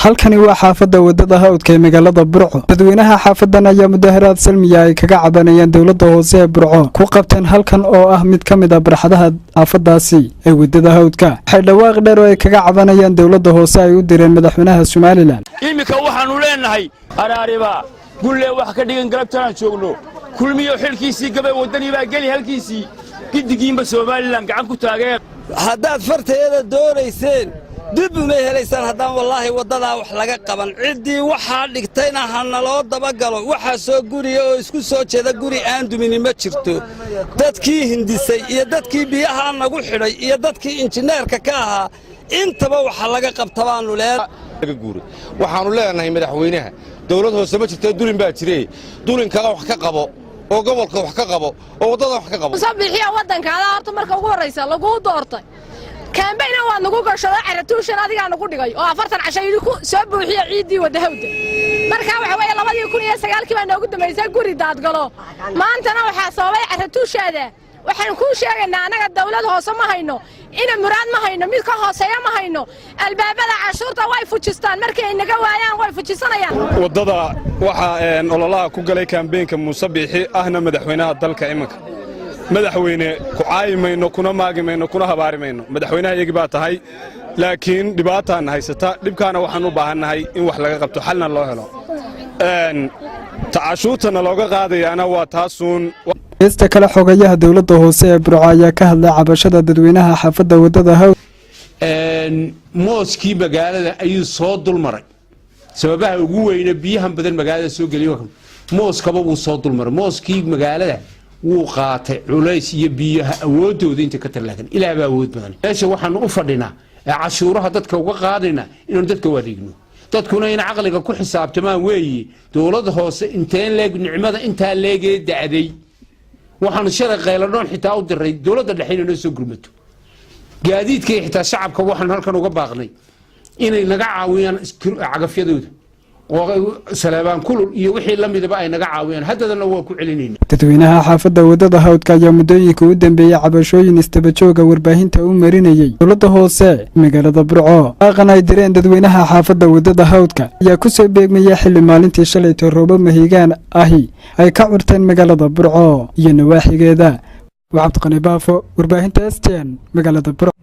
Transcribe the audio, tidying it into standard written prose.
halkani waa xaafada wadada hawdka ee magaalada burco. dadweynaha xaafadan ayaa mudaharaad salmiya ay kaga cabanayaan dawlada hoose ee burco ku qabteen halkan oo ah mid kamid ah barxadaha xaafadaasi ee wadada hawdka. waxay dhawaaq dheer oo ay kaga cabanayaan dawlada hoose ay u direen madaxweynaha Soomaaliland. imika waxaanu leenahay araariba gulle wax ka dhigan galabtaan joogno kulmiyo xilkiisii gabay wadani baa gali halkiisii gidigiinba Soomaaliland gacan ku taageen. haddaad farteeda doonayseen dib uma helaysaan haddaan wallaahi wadada wax laga qaban ciddii waxaa dhigtayna hana loo dabagalo waxa soo guriga oo isku soo jeeda guri aan dumin ma jirto dadkii hindisay iyo dadkii biyaha nagu xidhay iyo dadkii injineerka ka ahaa intaba waxa laga qabtabaanu leeyahay waxaanu leenahay madaxweynaha dawlad hoose ma jirto dulin baa jiray dulinka wax ka qabo oo gobolka wax ka qabo oo wadada wax ka qabo sabixiya wadankaada horta marka ugu horeysa lagu doortay kaambayna waa nagu gashaday caratuushan adiga nagu dhigay oo 40 cashay ku soo buuxiyo ciidii wada hawda marka waxa weeye 2009 baa noogu dambeysay guri daad galo maantana waxa sababay caratuushaada waxaan ku sheegaynaa anaga dawlad hoose ma hayno ina muraad ma hayno mid ka hooseeya ma hayno albaabada cashuurta way fujistaan markay naga waayaan way fujisanayaan wadada waxa ololaha ku galay kaambeynka musabixi ahna madaxweynaha dalka imanka madaxweyne ku caayimayno kuna maagimayno kuna habaarimayno madaxweynaha iyagi baa tahay laakiin dhibaataan haysata dhibkaana waxaan u baahanahay in wax laga qabto xalna loo helo taashuutana looga qaadayana waa taasuun Esta kala xogayaha dawladda hoose ee Burco ayaa ka hadlay cabashada dadweynaha xaafada wadada hawd mooskii magaalada ayuu soo dulmaray sababaha ugu weyn biyahan badan magaalada soo galiyo mooskaba uu soo dulmaray mooskii magaalada wuu qaatay culays iyo biyaha awoodooda inta ka talaagan ilaa baa awood badan meesha waxaan u fadhinaa cashuuraha dadka uga qaadayna inuu dadka wareegno dadkuna in aqliga ku xisaabtamaan weeyii dawladda hoose inteen leeg nicmada inta leegay dacday waxaan shalay qayladhoon xitaa u diray dawladda dhaxayna inay soo gurmato gaadiidka xitaa shacabka waxaan halkan uga baaqnay inay naga caawiyaan cagafyadooda oo salaabaan kulul iyo wixii la midaba ay naga caawiyaan haddana waa ku celinayna dadweynaha xaafada wadada hawdka ayaa muddooyinka u dambeeyay cabashooyin istabajooga warbaahinta u marinayay dawladda hoose magaalada burco aqan ay direen dadweynaha xaafada wadada hawdka ayaa ku soo beegmayay xilli maalintii shalay roobo mahigaan ahi ay ka curteen magaalada burco iyo nawaaxigeeda abdiqani Baafo warbaahinta STN magaalada burco.